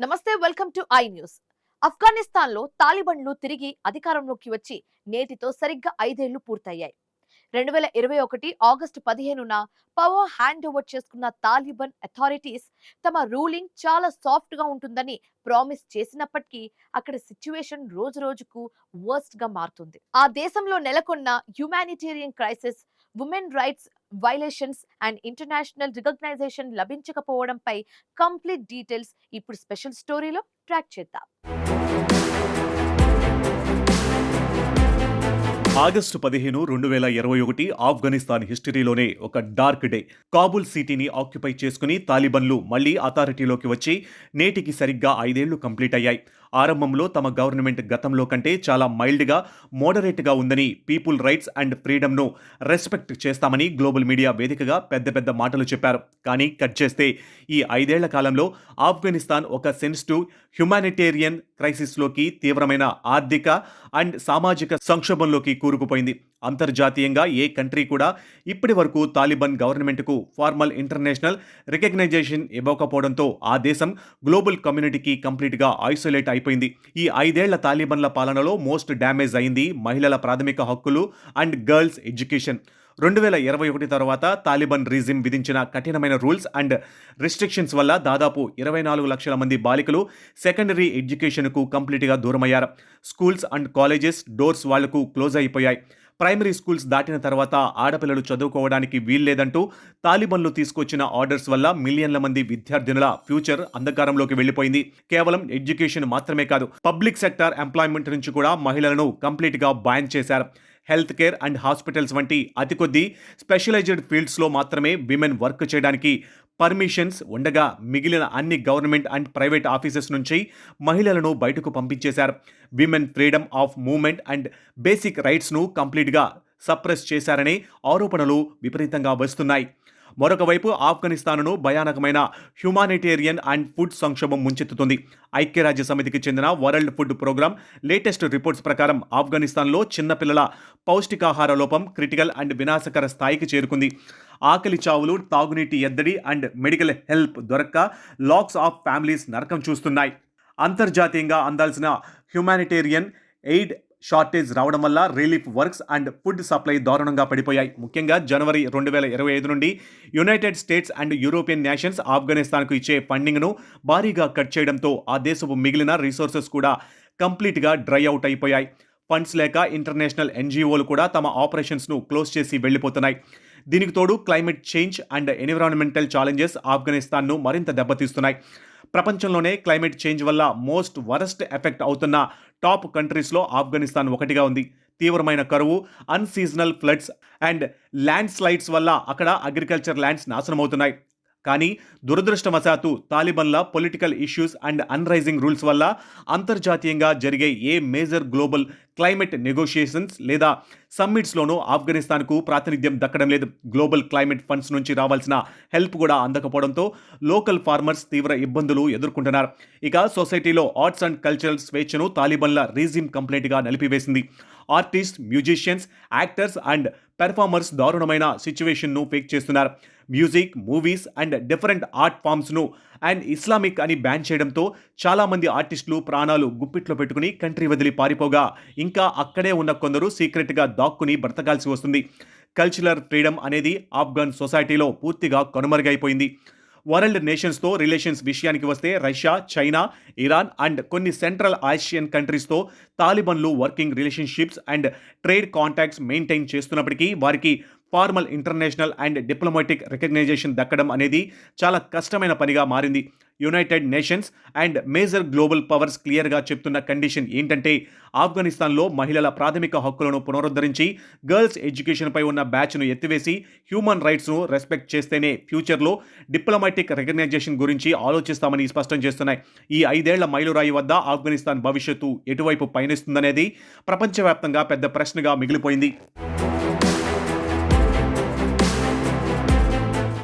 నమస్తే, welcome to I news. ఆఫ్ఘనిస్తాన్లో తాలిబన్లు తిరిగి అధికారంలోకి వచ్చి నేటితో సరిగ్గా 5 ఏళ్లు పూర్తయ్యాయి. 2021 ఆగస్టు 15న పవర్ హ్యాండ్ ఓవర్ చేసుకున్న తాలిబాన్ అథారిటీస్ తమ రూలింగ్ చాలా సాఫ్ట్ గా ఉంటుందని ప్రామిస్ చేసినప్పటికీ అక్కడ సిచ్యువేషన్ రోజు రోజుకు వర్స్ట్ గా మారుతుంది. ఆ దేశంలో నెలకొన్న humanitarian crisis, women rights violations and international recognition లభించకపోవడంపై కంప్లీట్ డీటెయిల్స్ ఇప్పుడు స్పెషల్ స్టోరీలో ట్రాక్ చేద్దాం. ఆగస్టు 15, 2021 ఆఫ్ఘనిస్తాన్ హిస్టరీలోనే ఒక డార్క్ డే. కాబూల్ సిటీని ఆక్యుపై చేసుకుని తాలిబన్లు మళ్లీ అథారిటీలోకి వచ్చి నేటికి సరిగ్గా 5 ఏళ్లు కంప్లీట్ అయ్యాయి. ఆరంభంలో తమ గవర్నమెంట్ గతంలో కంటే చాలా మైల్డ్గా, మోడరేట్గా ఉందని, పీపుల్ రైట్స్ అండ్ ఫ్రీడమ్ను రెస్పెక్ట్ చేస్తామని గ్లోబల్ మీడియా వేదికగా పెద్ద పెద్ద మాటలు చెప్పారు. కానీ కట్ చేస్తే ఈ 5 ఏళ్ల కాలంలో ఆఫ్ఘనిస్తాన్ ఒక సెన్సిటివ్ హ్యుమానిటేరియన్ క్రైసిస్లోకి, తీవ్రమైన ఆర్థిక అండ్ సామాజిక సంక్షోభంలోకి కూరుకుపోయింది. అంతర్జాతీయంగా ఏ కంట్రీ కూడా ఇప్పటి వరకు తాలిబాన్ గవర్నమెంట్కు ఫార్మల్ ఇంటర్నేషనల్ రికగ్నైజేషన్ ఇవ్వకపోవడంతో ఆ దేశం గ్లోబల్ కమ్యూనిటీకి కంప్లీట్గా ఐసోలేట్ అయిపోయింది. ఈ 5 ఏళ్ల తాలిబాన్ల పాలనలో మోస్ట్ డ్యామేజ్ అయింది మహిళల ప్రాథమిక హక్కులు అండ్ గర్ల్స్ ఎడ్యుకేషన్. 2021 తర్వాత తాలిబాన్ రీజిమ్ విధించిన కఠినమైన రూల్స్ అండ్ రిస్ట్రిక్షన్స్ వల్ల దాదాపు 24 లక్షల మంది బాలికలు సెకండరీ ఎడ్యుకేషన్కు కంప్లీట్గా దూరమయ్యారు. స్కూల్స్ అండ్ కాలేజెస్ డోర్స్ వాళ్లకు క్లోజ్ అయిపోయాయి. ప్రైమరీ స్కూల్స్ దాటిన తర్వాత ఆడపిల్లలు చదువుకోవడానికి వీల్లేదంటూ తాలిబన్లు తీసుకొచ్చిన ఆర్డర్స్ వల్ల మిలియన్ల మంది విద్యార్థినుల ఫ్యూచర్ అంధకారంలోకి వెళ్లిపోయింది. కేవలం ఎడ్యుకేషన్ మాత్రమే కాదు, పబ్లిక్ సెక్టార్ ఎంప్లాయ్మెంట్ నుంచి కూడా మహిళలను కంప్లీట్గా బ్యాన్ చేశారు. హెల్త్ కేర్ అండ్ హాస్పిటల్స్ వంటి అతి కొద్ది స్పెషలైజ్డ్ ఫీల్డ్స్లో మాత్రమే విమెన్ వర్క్ చేయడానికి పర్మిషన్స్ ఉండగా మిగిలిన అన్ని గవర్నమెంట్ అండ్ ప్రైవేట్ ఆఫీసెస్ నుంచి మహిళలను బయటకు పంపించేశారు. Women freedom of movement and basic రైట్స్ను కంప్లీట్గా సప్రెస్ చేశారనే ఆరోపణలు విపరీతంగా వస్తున్నాయి. మరొక వైపు ఆఫ్ఘనిస్తాన్ను భయానకమైన హ్యుమానిటేరియన్ అండ్ ఫుడ్ సంక్షోభం ముంచెత్తుతుంది. ఐక్యరాజ్య సమితికి చెందిన world food program latest reports ప్రకారం ఆఫ్ఘనిస్తాన్లో చిన్నపిల్లల పౌష్టికాహార లోపం క్రిటికల్ అండ్ వినాశకర స్థాయికి చేరుకుంది. ఆకలి చావులు, తాగునీటి ఎద్దడి అండ్ మెడికల్ హెల్ప్ దొరక్క లాక్స్ ఆఫ్ ఫ్యామిలీస్ నరకం చూస్తున్నాయి. అంతర్జాతీయంగా అందాల్సిన హ్యుమానిటేరియన్ ఎయిడ్ షార్టేజ్ రావడం వల్ల relief works and food supply దారుణంగా పడిపోయాయి. ముఖ్యంగా జనవరి 2025 నుండి United States and European nations ఆఫ్ఘనిస్తాన్కు ఇచ్చే ఫండింగ్ను భారీగా కట్ చేయడంతో ఆ దేశపు మిగిలిన రిసోర్సెస్ కూడా కంప్లీట్గా డ్రై అవుట్ అయిపోయాయి. ఫండ్స్ లేక ఇంటర్నేషనల్ ఎన్జిఓలు కూడా తమ ఆపరేషన్స్ను క్లోజ్ చేసి వెళ్లిపోతున్నాయి. దీనికి తోడు climate change and environmental challenges ఆఫ్ఘనిస్తాన్ను మరింత దెబ్బతీస్తున్నాయి. ప్రపంచంలోనే క్లైమేట్ చేంజ్ వల్ల మోస్ట్ వరస్ట్ ఎఫెక్ట్ అవుతున్న టాప్ కంట్రీస్లో ఆఫ్ఘనిస్తాన్ ఒకటిగా ఉంది. తీవ్రమైన కరువు, unseasonal floods and landslides వల్ల అక్కడ అగ్రికల్చర్ ల్యాండ్స్ నాశనమవుతున్నాయి. కానీ దురదృష్టవశాత్తు తాలిబన్ల పొలిటికల్ ఇష్యూస్ అండ్ అన్రైజింగ్ రూల్స్ వల్ల అంతర్జాతీయంగా జరిగే ఏ మేజర్ గ్లోబల్ క్లైమేట్ నెగోషియేషన్స్ లేదా సమ్మిట్స్లోనూ ఆఫ్ఘనిస్తాన్కు ప్రాతినిధ్యం దక్కడం లేదు. గ్లోబల్ క్లైమేట్ ఫండ్స్ నుంచి రావాల్సిన హెల్ప్ కూడా అందకపోవడంతో లోకల్ ఫార్మర్స్ తీవ్ర ఇబ్బందులు ఎదుర్కొంటున్నారు. ఇక సొసైటీలో ఆర్ట్స్ అండ్ కల్చరల్ స్వేచ్ఛను తాలిబన్ల రీజిమ్ కంప్లీట్గా నిలిపివేసింది. Artist, musicians, actors and performers దారుణమైన సిచ్యువేషన్ను ఫేక్ చేస్తున్నారు. Music, movies and different art ఫామ్స్ను అండ్ ఇస్లామిక్ అని బ్యాన్ చేయడంతో చాలామంది ఆర్టిస్టులు ప్రాణాలు గుప్పిట్లో పెట్టుకుని కంట్రీ వదిలి పారిపోగా ఇంకా అక్కడే ఉన్న కొందరు సీక్రెట్గా దాక్కుని బ్రతకాల్సి వస్తుంది. కల్చరల్ ఫ్రీడమ్ అనేది ఆఫ్ఘన్ సొసైటీలో పూర్తిగా కనుమరుగైపోయింది. వరల్డ్ నేషన్స్తో రిలేషన్స్ విషయానికి వస్తే రష్యా, చైనా, ఇరాన్ అండ్ కొన్ని సెంట్రల్ ఆసియన్ కంట్రీస్తో తాలిబన్లు working relationships and trade contacts maintain చేస్తున్నప్పటికీ వారికి formal international and diplomatic recognition దక్కడం అనేది చాలా కష్టమైన పనిగా మారింది. United Nations and major global powers క్లియర్గా చెప్తున్న కండిషన్ ఏంటంటే ఆఫ్ఘనిస్తాన్లో మహిళల ప్రాథమిక హక్కులను పునరుద్ధరించి గర్ల్స్ ఎడ్యుకేషన్పై ఉన్న బ్యాచ్ను ఎత్తివేసి హ్యూమన్ రైట్స్ను రెస్పెక్ట్ చేస్తేనే ఫ్యూచర్లో డిప్లొమాటిక్ రికగ్నైజేషన్ గురించి ఆలోచిస్తామని స్పష్టం చేస్తున్నాయి. ఈ 5 ఏళ్ల మైలురాయి వద్ద ఆఫ్ఘనిస్తాన్ భవిష్యత్తు ఎటువైపు పయనిస్తుందనేది ప్రపంచవ్యాప్తంగా పెద్ద ప్రశ్నగా మిగిలిపోయింది.